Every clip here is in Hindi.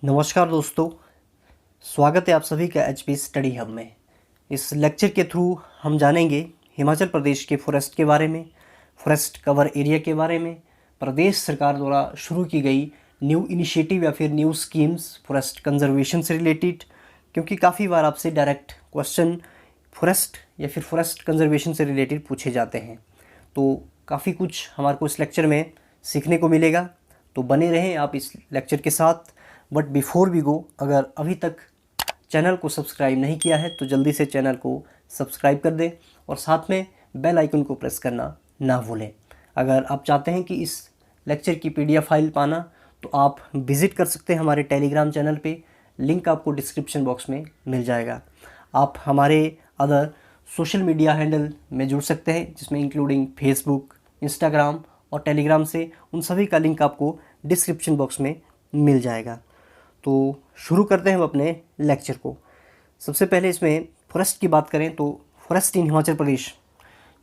नमस्कार दोस्तों, स्वागत है आप सभी का एचपी स्टडी हब में। इस लेक्चर के थ्रू हम जानेंगे हिमाचल प्रदेश के फॉरेस्ट के बारे में, फॉरेस्ट कवर एरिया के बारे में, प्रदेश सरकार द्वारा शुरू की गई न्यू इनिशिएटिव या फिर न्यू स्कीम्स फॉरेस्ट कंजर्वेशन से रिलेटेड, क्योंकि काफ़ी बार आपसे डायरेक्ट क्वेश्चन फॉरेस्ट या फिर फॉरेस्ट कंजर्वेशन से रिलेटेड पूछे जाते हैं। तो काफ़ी कुछ हमारे को इस लेक्चर में सीखने को मिलेगा, तो बने रहें आप इस लेक्चर के साथ। बट बिफोर वी गो, अगर अभी तक चैनल को सब्सक्राइब नहीं किया है तो जल्दी से चैनल को सब्सक्राइब कर दें और साथ में बेल आइकन को प्रेस करना ना भूलें। अगर आप चाहते हैं कि इस लेक्चर की पीडीएफ फाइल पाना तो आप विज़िट कर सकते हैं हमारे टेलीग्राम चैनल पे, लिंक आपको डिस्क्रिप्शन बॉक्स में मिल जाएगा। आप हमारे अदर सोशल मीडिया हैंडल में जुड़ सकते हैं, जिसमें इंक्लूडिंग फेसबुक, इंस्टाग्राम और टेलीग्राम से, उन सभी का लिंक आपको डिस्क्रिप्शन बॉक्स में मिल जाएगा। तो शुरू करते हैं हम अपने लेक्चर को। सबसे पहले इसमें फॉरेस्ट की बात करें तो फॉरेस्ट इन हिमाचल प्रदेश,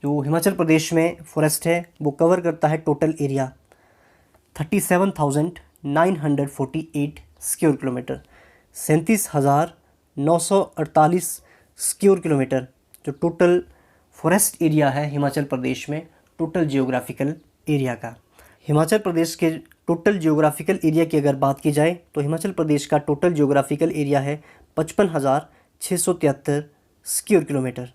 जो हिमाचल प्रदेश में फॉरेस्ट है वो कवर करता है total area 37,948 square kilometre, 37,948 square kilometre जो टोटल फॉरेस्ट एरिया है हिमाचल प्रदेश में, टोटल जियोग्राफिकल एरिया का। हिमाचल प्रदेश के टोटल जियोग्राफिकल एरिया की अगर बात की जाए तो हिमाचल प्रदेश का टोटल जियोग्राफिकल एरिया है 55,673 स्क्वायर किलोमीटर।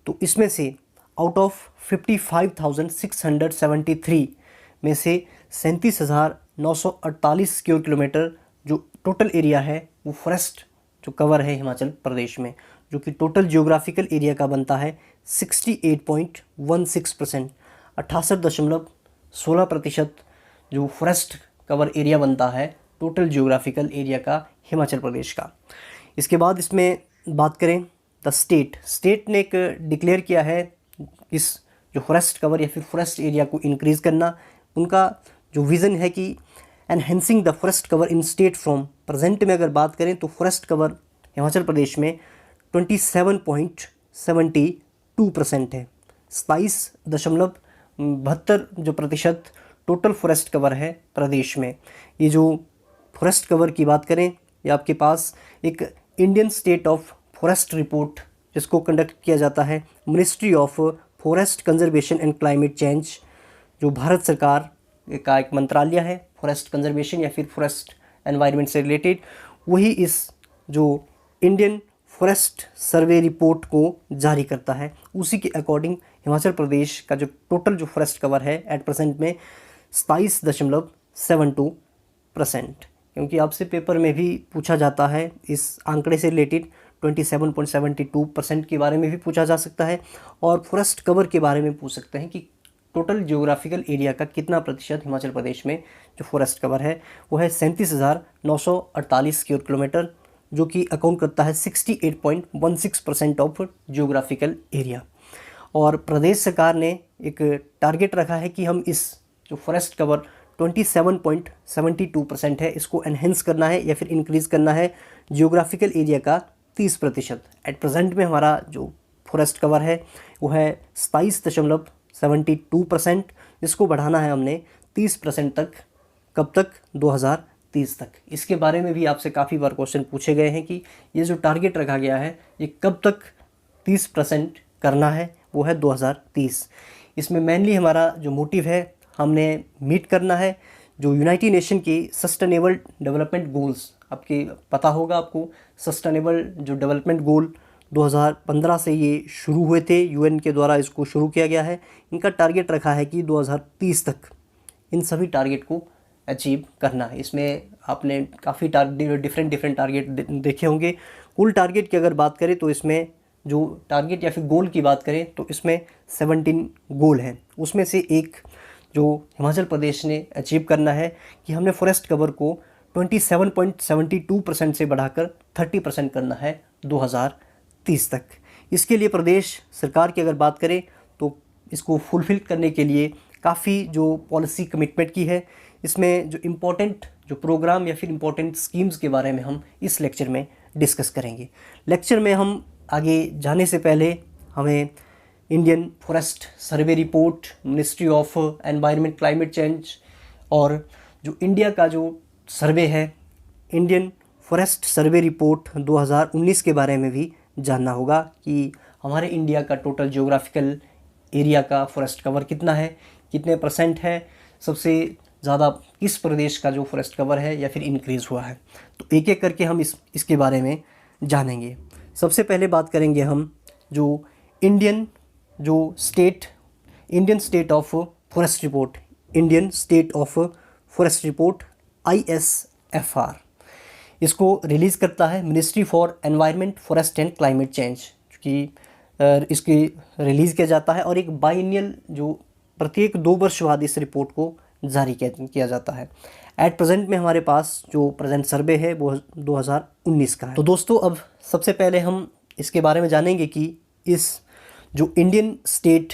तो इसमें से आउट ऑफ 55,673 में से 37,948 स्क्वायर किलोमीटर जो टोटल एरिया है वो फॉरेस्ट जो कवर है हिमाचल प्रदेश में, जो कि टोटल जियोग्राफिकल एरिया का बनता है 68.16%, 68.16% जो फॉरेस्ट कवर एरिया बनता है टोटल जियोग्राफिकल एरिया का हिमाचल प्रदेश का। इसके बाद इसमें बात करें द स्टेट ने एक डिक्लेयर किया है इस जो फॉरेस्ट कवर या फिर फॉरेस्ट एरिया को इंक्रीज़ करना। उनका जो विज़न है कि enhancing the forest cover in state from, present में अगर बात करें तो फॉरेस्ट कवर हिमाचल प्रदेश में 27.72% है, 27.72 जो प्रतिशत टोटल फॉरेस्ट कवर है प्रदेश में। ये जो फॉरेस्ट कवर की बात करें, ये आपके पास एक Indian state of forest report जिसको कंडक्ट किया जाता है ministry of forest conservation and climate change, जो भारत सरकार का एक मंत्रालय है फॉरेस्ट कंजर्वेशन या फिर फॉरेस्ट एनवायरनमेंट से रिलेटेड, वही इस जो इंडियन फॉरेस्ट सर्वे रिपोर्ट को जारी करता है। उसी के अकॉर्डिंग हिमाचल प्रदेश का जो टोटल जो फॉरेस्ट कवर है एट प्रेजेंट में 27.72%, क्योंकि आपसे पेपर में भी पूछा जाता है इस आंकड़े से रिलेटेड 27.72% के बारे में भी पूछा जा सकता है, और फॉरेस्ट कवर के बारे में पूछ सकते हैं कि टोटल जियोग्राफिकल एरिया का कितना प्रतिशत हिमाचल प्रदेश में जो फॉरेस्ट कवर है वो है 37,948 स्क्वायर किलोमीटर, जो कि अकाउंट करता है 68.16% ऑफ जियोग्राफिकल एरिया। और प्रदेश सरकार ने एक टारगेट रखा है कि हम इस जो फॉरेस्ट कवर 27.72% है इसको एनहेंस करना है या फिर इंक्रीज़ करना है जियोग्राफिकल एरिया का 30%। एट प्रेजेंट में हमारा जो फॉरेस्ट कवर है वो है 27.72%, जिसको बढ़ाना है हमने 30% तक। कब तक? 2030 तक। इसके बारे में भी आपसे काफ़ी बार क्वेश्चन पूछे गए हैं कि ये जो टारगेट रखा गया है ये कब तक 30% करना है, वो है 2030। इसमें मेनली हमारा जो मोटिव है, हमने मीट करना है जो यूनाइटेड नेशन के सस्टेनेबल डेवलपमेंट गोल्स, आपके पता होगा आपको, सस्टेनेबल जो डेवलपमेंट गोल 2015 से ये शुरू हुए थे, यूएन के द्वारा इसको शुरू किया गया है। इनका टारगेट रखा है कि 2030 तक इन सभी टारगेट को अचीव करना है। इसमें आपने काफ़ी डिफरेंट टारगेट देखे होंगे। कुल टारगेट की अगर बात करें तो इसमें जो टारगेट या फिर गोल की बात करें तो इसमें 17 गोल हैं। उसमें से एक जो हिमाचल प्रदेश ने अचीव करना है कि हमने फॉरेस्ट कवर को 27.72% से बढ़ाकर 30% करना है 2030 तक। इसके लिए प्रदेश सरकार की अगर बात करें तो इसको फुलफिल करने के लिए काफ़ी जो पॉलिसी कमिटमेंट की है। इसमें जो इम्पोर्टेंट जो प्रोग्राम या फिर इम्पोर्टेंट स्कीम्स के बारे में हम इस लेक्चर में डिस्कस करेंगे। लेक्चर में हम आगे जाने से पहले हमें Indian forest survey report, ministry of environment climate change और जो इंडिया का जो सर्वे है इंडियन फॉरेस्ट सर्वे रिपोर्ट 2019 के बारे में भी जानना होगा कि हमारे इंडिया का टोटल जियोग्राफिकल एरिया का फॉरेस्ट कवर कितना है, कितने परसेंट है, सबसे ज़्यादा किस प्रदेश का जो फॉरेस्ट कवर है या फिर इंक्रीज़ हुआ है। तो एक एक करके हम इसके बारे में जानेंगे। सबसे पहले बात करेंगे हम जो Indian state of forest report, Indian state of forest report ISFR, इसको रिलीज़ करता है ministry for environment, forest and climate change, कि इसकी रिलीज़ किया जाता है और एक बाइनियल जो प्रत्येक 2 वर्ष बाद इस रिपोर्ट को जारी किया जाता है। एट प्रेजेंट में हमारे पास जो प्रेजेंट सर्वे है वो 2019 का है। तो दोस्तों अब सबसे पहले हम इसके बारे में जानेंगे कि इस जो इंडियन स्टेट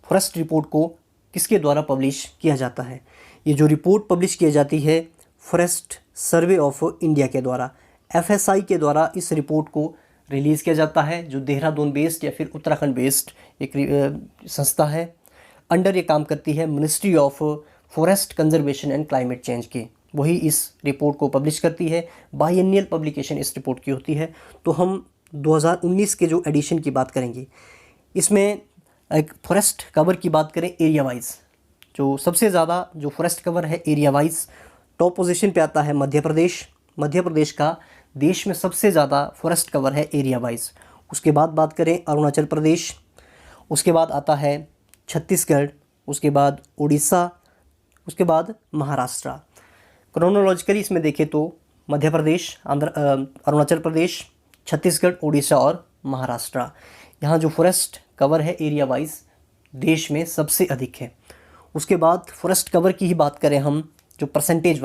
फॉरेस्ट रिपोर्ट को किसके द्वारा पब्लिश किया जाता है। ये जो रिपोर्ट पब्लिश की जाती है फॉरेस्ट सर्वे ऑफ इंडिया के द्वारा, FSI के द्वारा इस रिपोर्ट को रिलीज़ किया जाता है, जो देहरादून बेस्ड या फिर उत्तराखंड बेस्ड एक संस्था है। अंडर ये काम करती है ministry of forest conservation and climate change के, वही इस रिपोर्ट को पब्लिश करती है। बाइएनियल पब्लिकेशन इस रिपोर्ट की होती है। तो हम 2019 के जो एडिशन की बात करेंगे, इसमें एक फॉरेस्ट कवर की बात करें एरिया वाइज, जो सबसे ज़्यादा जो फॉरेस्ट कवर है एरिया वाइज टॉप पोजीशन पे आता है मध्य प्रदेश। मध्य प्रदेश का देश में सबसे ज़्यादा फॉरेस्ट कवर है एरिया वाइज। उसके बाद बात करें अरुणाचल प्रदेश, उसके बाद आता है छत्तीसगढ़, उसके बाद उड़ीसा, उसके बाद महाराष्ट्र। क्रोनोलॉजिकली इसमें देखें तो मध्य प्रदेश, अरुणाचल प्रदेश, छत्तीसगढ़, उड़ीसा और महाराष्ट्र, यहाँ जो फॉरेस्ट कवर है एरिया वाइज देश में सबसे अधिक है। उसके बाद फॉरेस्ट कवर की ही बात करें हम, जो परसेंटेज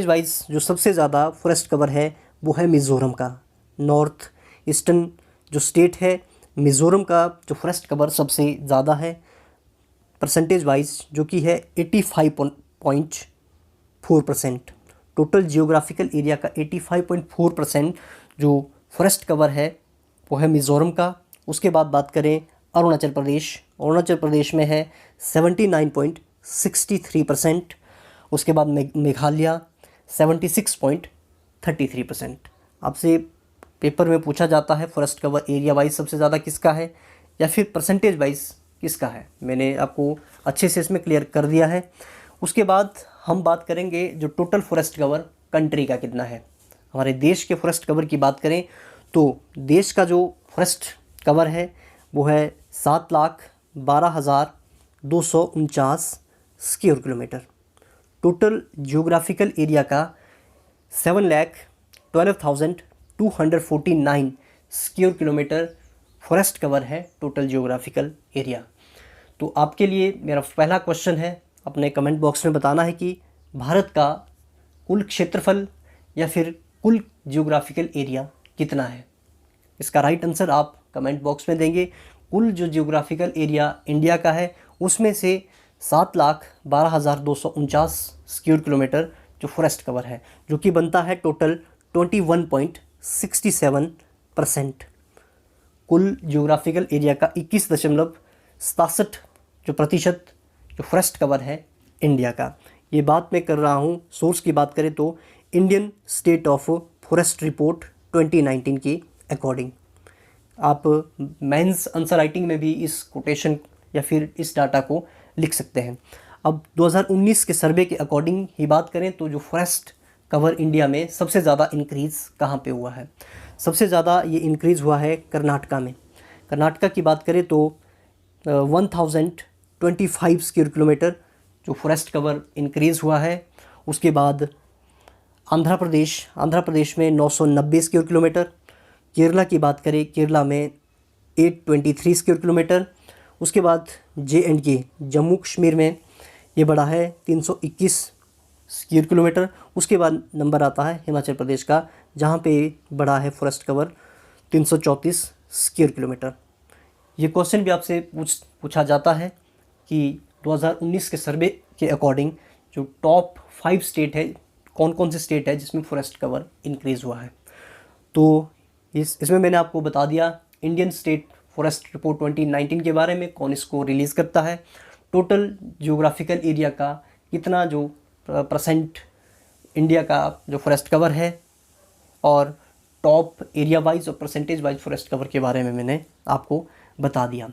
वाइज जो सबसे ज़्यादा फॉरेस्ट कवर है वो है मिज़ोरम का। नॉर्थ ईस्टर्न जो स्टेट है मिज़ोरम का जो फॉरेस्ट कवर सबसे ज़्यादा है परसेंटेज वाइज, जो कि है 85.4%। टोटल जियोग्राफिकल एरिया का 85.4% जो फॉरेस्ट कवर है वो है मिज़ोरम का। उसके बाद बात करें अरुणाचल प्रदेश में है 79.63%। उसके बाद मेघालय 76.33%। आपसे पेपर में पूछा जाता है फॉरेस्ट कवर एरिया वाइज सबसे ज़्यादा किसका है या फिर परसेंटेज वाइज किसका है, मैंने आपको अच्छे से इसमें क्लियर कर दिया है। उसके बाद हम बात करेंगे जो टोटल फॉरेस्ट कवर कंट्री का कितना है। हमारे देश के फॉरेस्ट कवर की बात करें तो देश का जो फॉरेस्ट कवर है वो है 7,12,249 square kilometre. Total geographical area का 7,12,249 स्क्वायर किलोमीटर फॉरेस्ट कवर है टोटल जियोग्राफिकल एरिया। तो आपके लिए मेरा पहला क्वेश्चन है, अपने कमेंट बॉक्स में बताना है कि भारत का कुल क्षेत्रफल या फिर कुल जियोग्राफिकल एरिया कितना है। इसका राइट आंसर आप कमेंट बॉक्स में देंगे। कुल जो जियोग्राफिकल एरिया इंडिया का है उसमें से 7,12,249 स्क्वायर किलोमीटर जो फॉरेस्ट कवर है, जो कि बनता है टोटल 21.67%। कुल जियोग्राफिकल एरिया का 21.67 जो प्रतिशत जो फॉरेस्ट कवर है इंडिया का। ये बात मैं कर रहा हूँ, सोर्स की बात करें तो Indian state of forest report 2019 की अकॉर्डिंग। आप मेंस आंसर राइटिंग में भी इस कोटेशन या फिर इस डाटा को लिख सकते हैं। अब 2019 के सर्वे के अकॉर्डिंग ही बात करें तो जो फॉरेस्ट कवर इंडिया में सबसे ज़्यादा इंक्रीज़ कहाँ पे हुआ है। सबसे ज़्यादा ये इंक्रीज़ हुआ है कर्नाटका में। कर्नाटका की बात करें तो 1025 स्क्वायर किलोमीटर जो फॉरेस्ट कवर इंक्रीज़ हुआ है। उसके बाद आंध्र प्रदेश में 990 स्क्वायर किलोमीटर। केरला की बात करें, केरला में 823 स्क्वायर किलोमीटर। उसके बाद JNK जम्मू कश्मीर में ये बढ़ा है 321 स्क्वायर किलोमीटर। उसके बाद नंबर आता है हिमाचल प्रदेश का, जहाँ पे बढ़ा है फॉरेस्ट कवर 334 स्क्वायर किलोमीटर। ये क्वेश्चन भी आपसे पूछा जाता है कि 2019 के सर्वे के अकॉर्डिंग जो टॉप 5 स्टेट है, कौन कौन से स्टेट है जिसमें फॉरेस्ट कवर इंक्रीज़ हुआ है। तो इसमें मैंने आपको बता दिया इंडियन स्टेट फॉरेस्ट रिपोर्ट 2019 के बारे में, कौन इसको रिलीज़ करता है, टोटल जियोग्राफिकल एरिया का कितना जो परसेंट इंडिया का जो फॉरेस्ट कवर है और टॉप एरिया वाइज और परसेंटेज वाइज फॉरेस्ट कवर के बारे में मैंने आपको बता दिया।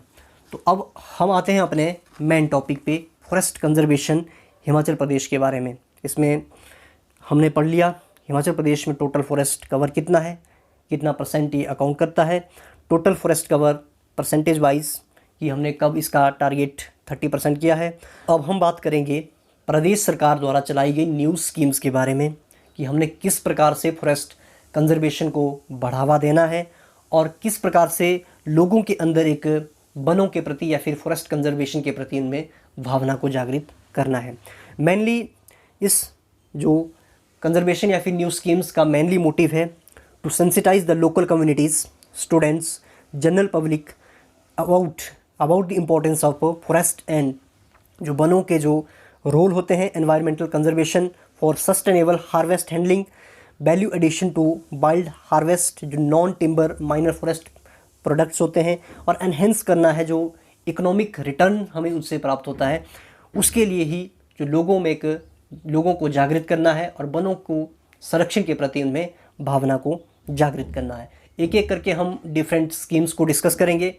तो अब हम आते हैं अपने मेन टॉपिक पे, फॉरेस्ट कंजर्वेशन हिमाचल प्रदेश के बारे में। इसमें हमने पढ़ लिया हिमाचल प्रदेश में टोटल फॉरेस्ट कवर कितना है, कितना परसेंट ये अकाउंट करता है। Total forest cover percentage wise कि हमने कब इसका टारगेट 30% किया है। अब हम बात करेंगे प्रदेश सरकार द्वारा चलाई गई न्यू स्कीम्स के बारे में कि हमने किस प्रकार से फॉरेस्ट कंजर्वेशन को बढ़ावा देना है और किस प्रकार से लोगों के अंदर एक वनों के प्रति या फिर फॉरेस्ट कंजर्वेशन के प्रति उनमें भावना को जागृत करना है। मेनली इस जो कंजर्वेशन या फिर न्यू स्कीम्स का मेनली मोटिव है to sensitize the local communities, students, general public about the importance of forest and जो वनों के जो रोल होते हैं environmental conservation for sustainable harvest handling, value addition to wild harvest, जो non timber minor forest products होते हैं, और एनहेंस करना है जो इकोनॉमिक रिटर्न हमें उससे प्राप्त होता है। उसके लिए ही जो लोगों को जागृत करना है और वनों को संरक्षण के प्रति उनमें भावना को जागृत करना है। एक एक करके हम डिफरेंट स्कीम्स को डिस्कस करेंगे।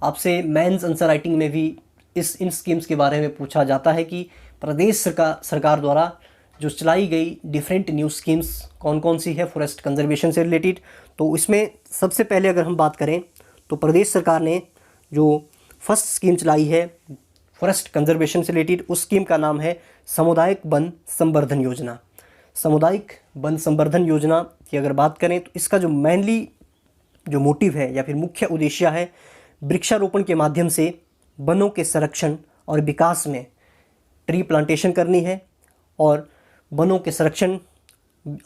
आपसे मेंस आंसर राइटिंग में भी इन स्कीम्स के बारे में पूछा जाता है कि प्रदेश सरकार द्वारा जो चलाई गई डिफरेंट न्यू स्कीम्स कौन कौन सी है फॉरेस्ट कंजर्वेशन से रिलेटेड। तो इसमें सबसे पहले अगर हम बात करें तो प्रदेश सरकार ने जो फर्स्ट स्कीम चलाई है फॉरेस्ट कंजर्वेशन से रिलेटेड, उस स्कीम का नाम है सामुदायिक वन संवर्धन योजना। सामुदायिक वन संवर्धन योजना की अगर बात करें तो इसका जो मेनली जो मोटिव है या फिर मुख्य उद्देश्य है, वृक्षारोपण के माध्यम से वनों के संरक्षण और विकास में ट्री प्लांटेशन करनी है और वनों के संरक्षण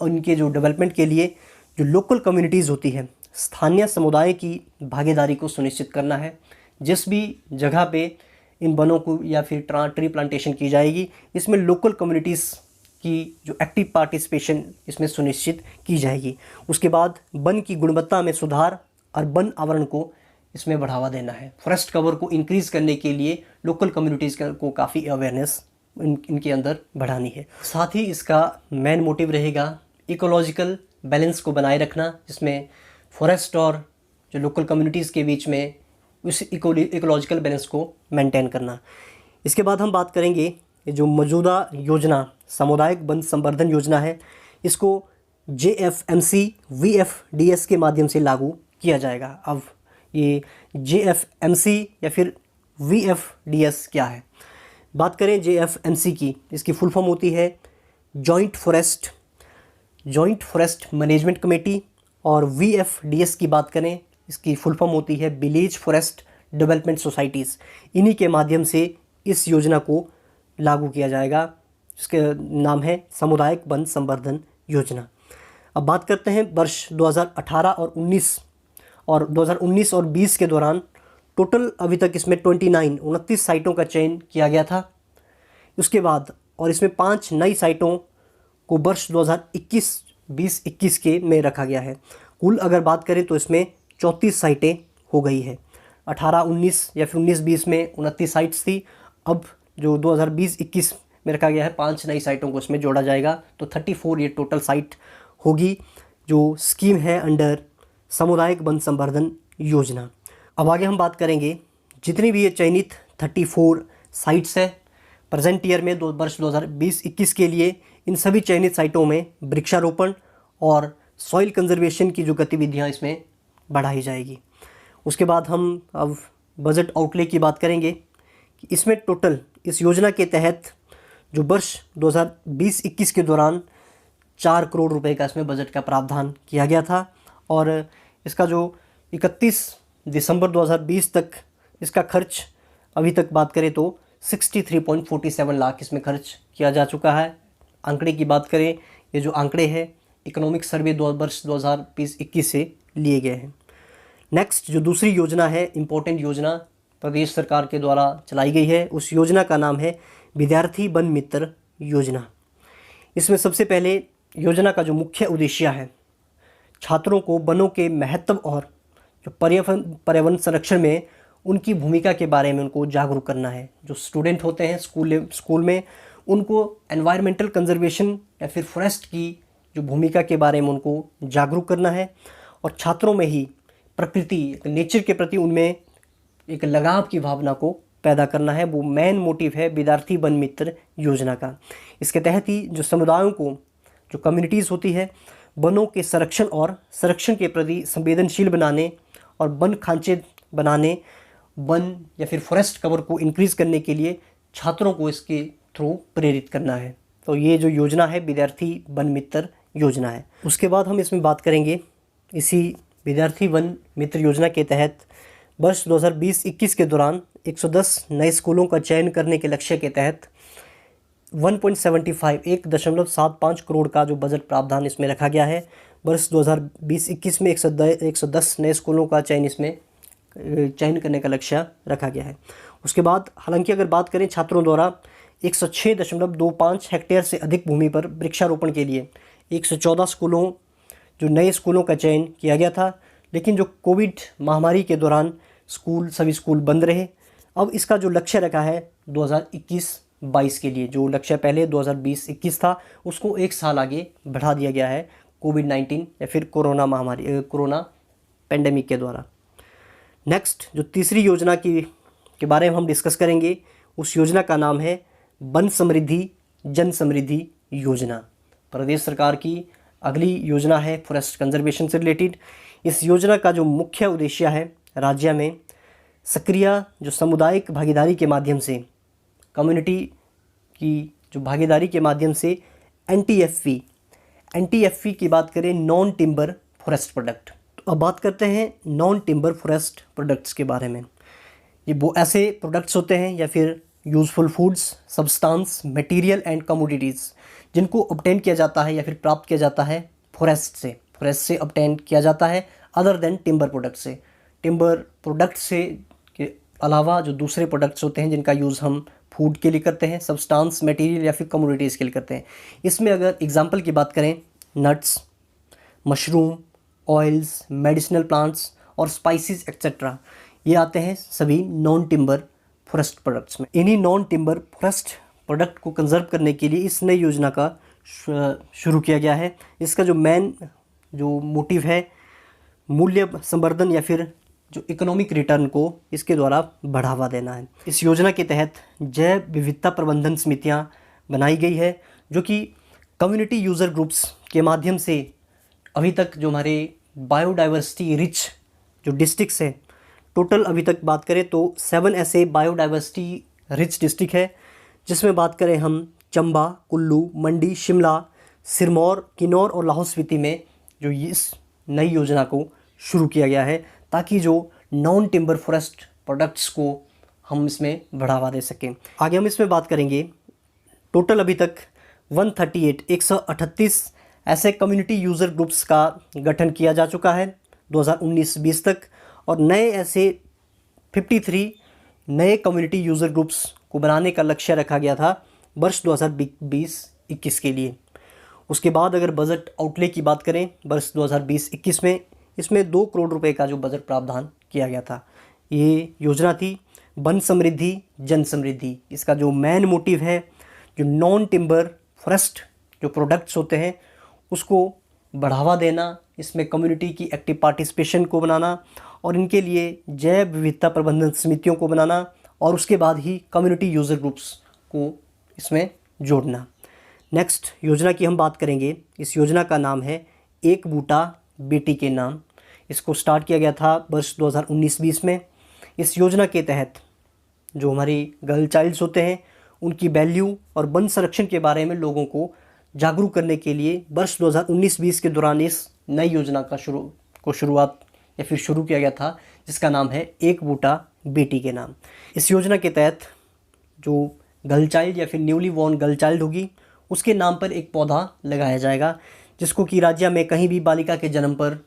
उनके जो डेवलपमेंट के लिए जो लोकल कम्युनिटीज़ होती है, स्थानीय समुदाय की भागीदारी को सुनिश्चित करना है। जिस भी जगह पे इन वनों को या फिर ट्री प्लांटेशन की जाएगी, इसमें लोकल कम्युनिटीज़ की जो एक्टिव पार्टिसिपेशन इसमें सुनिश्चित की जाएगी। उसके बाद वन की गुणवत्ता में सुधार और वन आवरण को इसमें बढ़ावा देना है। फॉरेस्ट कवर को इंक्रीज़ करने के लिए लोकल कम्युनिटीज़ को काफ़ी अवेयरनेस इनके अंदर बढ़ानी है। साथ ही इसका मेन मोटिव रहेगा इकोलॉजिकल बैलेंस को बनाए रखना, जिसमें फॉरेस्ट और जो लोकल कम्युनिटीज़ के बीच में उस इकोलॉजिकल बैलेंस को मेंटेन करना। इसके बाद हम बात करेंगे जो मौजूदा योजना सामुदायिक वन संवर्धन योजना है, इसको JFMC VFDS के माध्यम से लागू किया जाएगा। अब ये JFMC या फिर VFDS क्या है? बात करें JFMC की, इसकी फुल फॉर्म होती है जॉइंट फॉरेस्ट मैनेजमेंट कमेटी, और VFDS की बात करें इसकी फुल फॉर्म होती है विलेज फॉरेस्ट डेवलपमेंट सोसाइटीज़। इन्हीं के माध्यम से इस योजना को लागू किया जाएगा, जिसके नाम है सामुदायिक वन संवर्धन योजना। अब बात करते हैं वर्ष 2018 और 2019 और 20 के दौरान टोटल अभी तक इसमें 29 साइटों का चयन किया गया था। उसके बाद और इसमें 5 नई साइटों को वर्ष 2021 के में रखा गया है। कुल अगर बात करें तो इसमें 34 साइटें हो गई है। 18-19 या फिर 19-20 में 29 साइट्स थी, अब जो 2020-21 में रखा गया है 5 नई साइटों को इसमें जोड़ा जाएगा, तो 34 ये टोटल साइट होगी जो स्कीम है अंडर सामुदायिक वन संवर्धन योजना। अब आगे हम बात करेंगे जितनी भी ये चयनित 34 साइट्स है प्रेजेंट ईयर में वर्ष 2020-21 के लिए, इन सभी चयनित साइटों में वृक्षारोपण और सॉइल कंजर्वेशन की जो गतिविधियां इसमें बढ़ाई जाएगी। उसके बाद हम अब बजट आउटले की बात करेंगे कि इसमें टोटल इस योजना के तहत जो वर्ष 2020-21 के दौरान 4 करोड़ रुपए का इसमें बजट का प्रावधान किया गया था, और इसका जो 31 दिसंबर 2020 तक इसका खर्च अभी तक बात करें तो 63.47 लाख इसमें खर्च किया जा चुका है। आंकड़े की बात करें, ये जो आंकड़े हैं इकोनॉमिक सर्वे वर्ष 2020-21 से लिए गए हैं। नेक्स्ट जो दूसरी योजना है, इम्पोर्टेंट योजना प्रदेश सरकार के द्वारा चलाई गई है, उस योजना का नाम है विद्यार्थी वन मित्र योजना। इसमें सबसे पहले योजना का जो मुख्य उद्देश्य है छात्रों को वनों के महत्व और जो पर्यावरण संरक्षण में उनकी भूमिका के बारे में उनको जागरूक करना है। जो स्टूडेंट होते हैं स्कूल में उनको एनवायरमेंटल कंजर्वेशन या फिर फॉरेस्ट की जो भूमिका के बारे में उनको जागरूक करना है और छात्रों में ही प्रकृति नेचर के प्रति उनमें एक लगाव की भावना को पैदा करना है। वो मेन मोटिव है विद्यार्थी वन मित्र योजना का। इसके तहत ही जो समुदायों को, जो कम्युनिटीज़ होती है, वनों के संरक्षण और संरक्षण के प्रति संवेदनशील बनाने और वन खांचे बनाने, वन या फिर फॉरेस्ट कवर को इंक्रीज़ करने के लिए छात्रों को इसके थ्रू प्रेरित करना है। तो ये जो योजना है विद्यार्थी वन मित्र योजना है। उसके बाद हम इसमें बात करेंगे इसी विद्यार्थी वन मित्र योजना के तहत वर्ष 2020-21 के दौरान 110 नए स्कूलों का चयन करने के लक्ष्य के तहत 1.75 करोड़ का जो बजट प्रावधान इसमें रखा गया है। वर्ष 2020-21 में 110 नए स्कूलों का चयन करने का लक्ष्य रखा गया है। उसके बाद हालांकि अगर बात करें छात्रों द्वारा 106.25 हेक्टेयर से अधिक भूमि पर वृक्षारोपण के लिए 114 स्कूलों, जो नए स्कूलों का चयन किया गया था, लेकिन जो कोविड महामारी के दौरान सभी स्कूल बंद रहे। अब इसका जो लक्ष्य रखा है 2021-22 के लिए, जो लक्ष्य पहले 2020-21 था उसको एक साल आगे बढ़ा दिया गया है कोविड-19 या फिर कोरोना पेंडेमिक के द्वारा। नेक्स्ट जो तीसरी योजना के बारे में हम डिस्कस करेंगे, उस योजना का नाम है वन समृद्धि जन समृद्धि योजना। प्रदेश सरकार की अगली योजना है फॉरेस्ट कंजर्वेशन से रिलेटेड। इस योजना का जो मुख्य उद्देश्य है राज्य में सक्रिय जो सामुदायिक भागीदारी के माध्यम से, कम्युनिटी की जो भागीदारी के माध्यम से एनटीएफपी की बात करें, नॉन टिम्बर फॉरेस्ट प्रोडक्ट। तो अब बात करते हैं नॉन टिम्बर फॉरेस्ट प्रोडक्ट्स के बारे में। ये वो ऐसे प्रोडक्ट्स होते हैं या फिर useful foods, substance, material and commodities जिनको ऑब्टेन किया जाता है या फिर प्राप्त किया जाता है फॉरेस्ट से ऑब्टेन किया जाता है अदर देन टिम्बर प्रोडक्ट से। टिम्बर प्रोडक्ट से के अलावा जो दूसरे प्रोडक्ट्स होते हैं जिनका यूज़ हम फूड के लिए करते हैं, सब्सटेंस, मटेरियल या फिर कमोडिटीज़ के लिए करते हैं। इसमें अगर एग्जांपल की बात करें, nuts, mushroom, oils, medicinal plants और स्पाइसेस एक्सेट्रा, ये आते हैं सभी नॉन टिम्बर फॉरेस्ट प्रोडक्ट्स में। इन्हीं नॉन टिम्बर फॉरेस्ट प्रोडक्ट को कंजर्व करने के लिए इस नई योजना का शुरू किया गया है। इसका जो मेन जो मोटिव है मूल्य संवर्धन या फिर जो इकोनॉमिक रिटर्न को इसके द्वारा बढ़ावा देना है। इस योजना के तहत जैव विविधता प्रबंधन समितियां बनाई गई है जो कि कम्युनिटी यूज़र ग्रुप्स के माध्यम से अभी तक जो हमारे बायोडाइवर्सिटी रिच जो डिस्ट्रिक्ट्स हैं, टोटल अभी तक बात करें तो 7 ऐसे बायोडाइवर्सिटी रिच डिस्ट्रिक्ट है, जिसमें बात करें हम चंबा, कुल्लू, मंडी, शिमला, सिरमौर, किन्नौर और लाहौल स्पीति में जो इस नई योजना को शुरू किया गया है ताकि जो नॉन टिम्बर फॉरेस्ट प्रोडक्ट्स को हम इसमें बढ़ावा दे सकें। आगे हम इसमें बात करेंगे, टोटल अभी तक 138 ऐसे कम्युनिटी यूज़र ग्रुप्स का गठन किया जा चुका है 2019-20 तक, और नए ऐसे 53 नए कम्युनिटी यूज़र ग्रुप्स को बनाने का लक्ष्य रखा गया था वर्ष 2020-21 के लिए। उसके बाद अगर बजट आउटले की बात करें वर्ष 2020-21 में, इसमें 2 करोड़ रुपए का जो बजट प्रावधान किया गया था। ये योजना थी वन समृद्धि जन समृद्धि। इसका जो मेन मोटिव है जो नॉन टिम्बर फॉरेस्ट जो प्रोडक्ट्स होते हैं उसको बढ़ावा देना, इसमें कम्युनिटी की एक्टिव पार्टिसिपेशन को बनाना और इनके लिए जैव विविधता प्रबंधन समितियों को बनाना और उसके बाद ही कम्युनिटी यूज़र ग्रुप्स को इसमें जोड़ना। नेक्स्ट योजना की हम बात करेंगे, इस योजना का नाम है एक बूटा बेटी के नाम। इसको स्टार्ट किया गया था वर्ष 2019-20 में। इस योजना के तहत जो हमारी गर्ल चाइल्ड्स होते हैं उनकी वैल्यू और वन संरक्षण के बारे में लोगों को जागरूक करने के लिए वर्ष 2019-20 के दौरान इस नई योजना का शुरुआत या फिर शुरू किया गया था, जिसका नाम है एक बूटा बेटी के नाम। इस योजना के तहत जो गर्ल चाइल्ड या फिर न्यूली बॉर्न गर्ल चाइल्ड होगी उसके नाम पर एक पौधा लगाया जाएगा, जिसको कि राज्य में कहीं भी बालिका के जन्म पर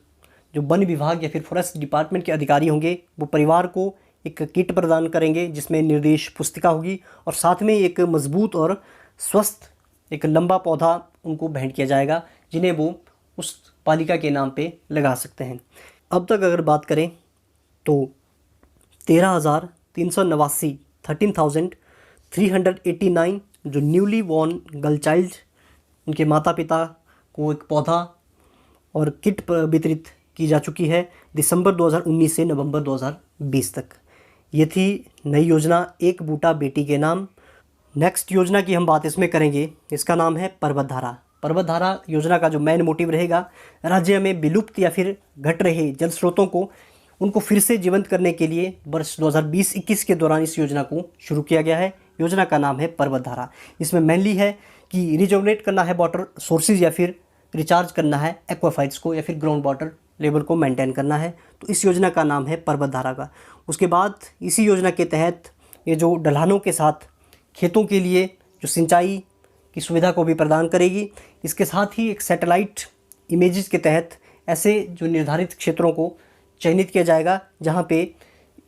जो वन विभाग या फिर फॉरेस्ट डिपार्टमेंट के अधिकारी होंगे वो परिवार को एक किट प्रदान करेंगे जिसमें निर्देश पुस्तिका होगी और साथ में एक मजबूत और स्वस्थ एक लंबा पौधा उनको भेंट किया जाएगा, जिन्हें वो उस बालिका के नाम पे लगा सकते हैं। अब तक अगर बात करें तो 13,389 जो न्यूली बॉर्न गर्ल चाइल्ड, उनके माता पिता को एक पौधा और किट वितरित की जा चुकी है दिसंबर 2019 से नवंबर 2020 तक। ये थी नई योजना एक बूटा बेटी के नाम। नेक्स्ट योजना की हम बात इसमें करेंगे, इसका नाम है पर्वत धारा। पर्वत धारा योजना का जो मेन मोटिव रहेगा, राज्य में विलुप्त या फिर घट रहे जल स्रोतों को उनको फिर से जीवंत करने के लिए वर्ष 2020-21 के दौरान इस योजना को शुरू किया गया है। योजना का नाम है पर्वत धारा। इसमें मेनली है कि रिजुवनेट करना है वाटर सोर्सेज या फिर रिचार्ज करना है एक्वाफाइट्स को या फिर ग्राउंड वाटर लेवल को मेंटेन करना है। तो इस योजना का नाम है पर्वत धारा का। उसके बाद इसी योजना के तहत ये जो ढलानों के साथ खेतों के लिए जो सिंचाई की सुविधा को भी प्रदान करेगी, इसके साथ ही एक सैटेलाइट इमेजेस के तहत ऐसे जो निर्धारित क्षेत्रों को चयनित किया जाएगा जहाँ पे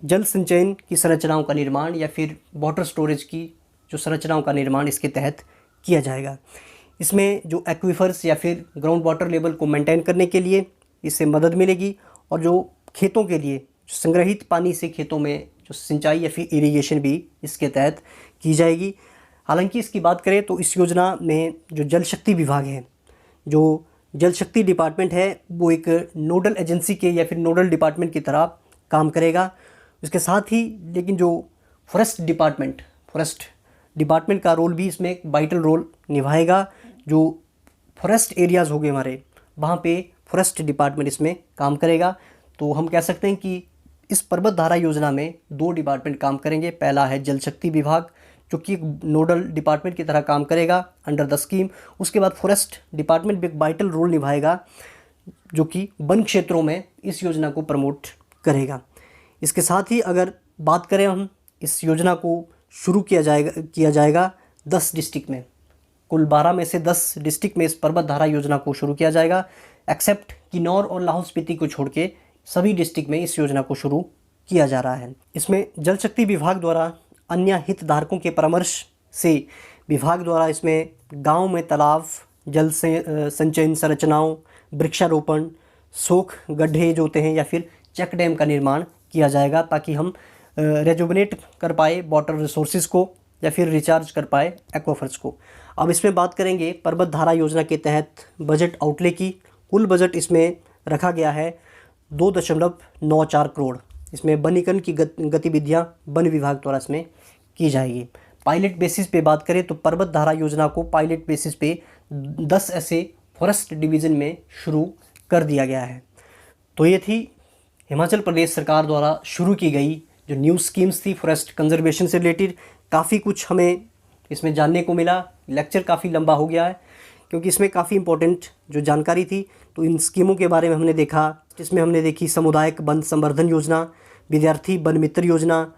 जल संचयन की संरचनाओं का निर्माण या फिर वाटर स्टोरेज की जो संरचनाओं का निर्माण इसके तहत किया जाएगा। इसमें जो एक्वीफर्स या फिर ग्राउंड वाटर लेवल को मेंटेन करने के लिए इससे मदद मिलेगी और जो खेतों के लिए जो संग्रहित पानी से खेतों में जो सिंचाई या फिर इरिगेशन भी इसके तहत की जाएगी। हालांकि इसकी बात करें तो इस योजना में जो जल शक्ति विभाग है, जो जल शक्ति डिपार्टमेंट है, वो एक नोडल एजेंसी के या फिर नोडल डिपार्टमेंट की तरह काम करेगा। उसके साथ ही लेकिन जो फॉरेस्ट डिपार्टमेंट का रोल भी इसमें एक वाइटल रोल निभाएगा। जो फॉरेस्ट एरियाज़ हो गए हमारे, वहाँ पे फॉरेस्ट डिपार्टमेंट इसमें काम करेगा। तो हम कह सकते हैं कि इस पर्वत धारा योजना में 2 डिपार्टमेंट काम करेंगे। पहला है जल शक्ति विभाग, जो कि एक नोडल डिपार्टमेंट की तरह काम करेगा अंडर द स्कीम। उसके बाद फॉरेस्ट डिपार्टमेंट भी एक वाइटल रोल निभाएगा, जो कि वन क्षेत्रों में इस योजना को प्रमोट करेगा। इसके साथ ही अगर बात करें हम, इस योजना को शुरू किया जाएगा 10 डिस्ट्रिक्ट में। कुल 12 में से 10 डिस्ट्रिक्ट में इस पर्वत धारा योजना को शुरू किया जाएगा, एक्सेप्ट किन्नौर और लाहौल स्पीति को छोड़ के सभी डिस्ट्रिक्ट में इस योजना को शुरू किया जा रहा है। इसमें जल शक्ति विभाग द्वारा अन्य हितधारकों के परामर्श से विभाग द्वारा इसमें गांव में तालाब, जल संचयन संरचनाओं, वृक्षारोपण, सोख गड्ढे जो होते हैं या फिर चेक डैम का निर्माण किया जाएगा, ताकि हम रेजुवनेट कर पाए वाटर रिसोर्सेज को या फिर रिचार्ज कर पाए एक्वाफर्स को। अब इसमें बात करेंगे पर्वत धारा योजना के तहत बजट आउटले की। कुल बजट इसमें रखा गया है 2.94 करोड़। इसमें वनीकरण की गतिविधियां वन विभाग द्वारा इसमें की जाएगी। पायलट बेसिस पे बात करें तो पर्वत धारा योजना को पायलट बेसिस पे 10 ऐसे फॉरेस्ट डिवीज़न में शुरू कर दिया गया है। तो ये थी हिमाचल प्रदेश सरकार द्वारा शुरू की गई जो न्यू स्कीम्स थी फॉरेस्ट कंजर्वेशन से रिलेटेड। काफ़ी कुछ हमें इसमें जानने को मिला। लेक्चर काफ़ी लंबा हो गया है क्योंकि इसमें काफ़ी इंपॉर्टेंट जो जानकारी थी। तो इन स्कीमों के बारे में हमने देखा, जिसमें हमने देखी सामुदायिक वन संवर्धन योजना, विद्यार्थी वन मित्र योजना,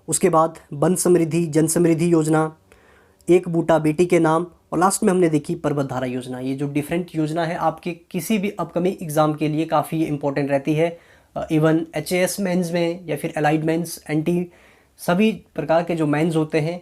उसके बाद वन समृद्धि जन समृद्धि योजना, एक बूटा बेटी के नाम, और लास्ट में हमने देखी पर्वत धारा योजना। ये जो डिफरेंट योजना है आपके किसी भी अपकमिंग एग्ज़ाम के लिए काफ़ी इंपॉर्टेंट रहती है। इवन HAS मेंस में या फिर एलाइड मेंस, NT, सभी प्रकार के जो मेंस होते हैं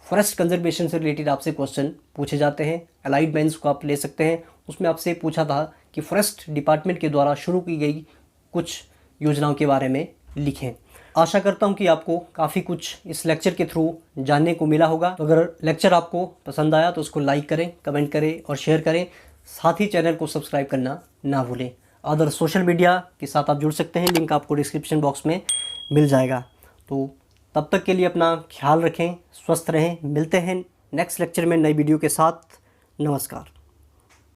फॉरेस्ट कंजर्वेशन से रिलेटेड आपसे क्वेश्चन पूछे जाते हैं। एलाइड मेंस को आप ले सकते हैं, उसमें आपसे पूछा था कि फॉरेस्ट डिपार्टमेंट के द्वारा शुरू की गई कुछ योजनाओं के बारे में लिखें। आशा करता हूं कि आपको काफ़ी कुछ इस लेक्चर के थ्रू जानने को मिला होगा। तो अगर लेक्चर आपको पसंद आया तो उसको लाइक करें, कमेंट करें और शेयर करें। साथ ही चैनल को सब्सक्राइब करना ना भूलें। अदर सोशल मीडिया के साथ आप जुड़ सकते हैं, लिंक आपको डिस्क्रिप्शन बॉक्स में मिल जाएगा। तो तब तक के लिए अपना ख्याल रखें, स्वस्थ रहें। मिलते हैं नेक्स्ट लेक्चर में नई वीडियो के साथ। नमस्कार।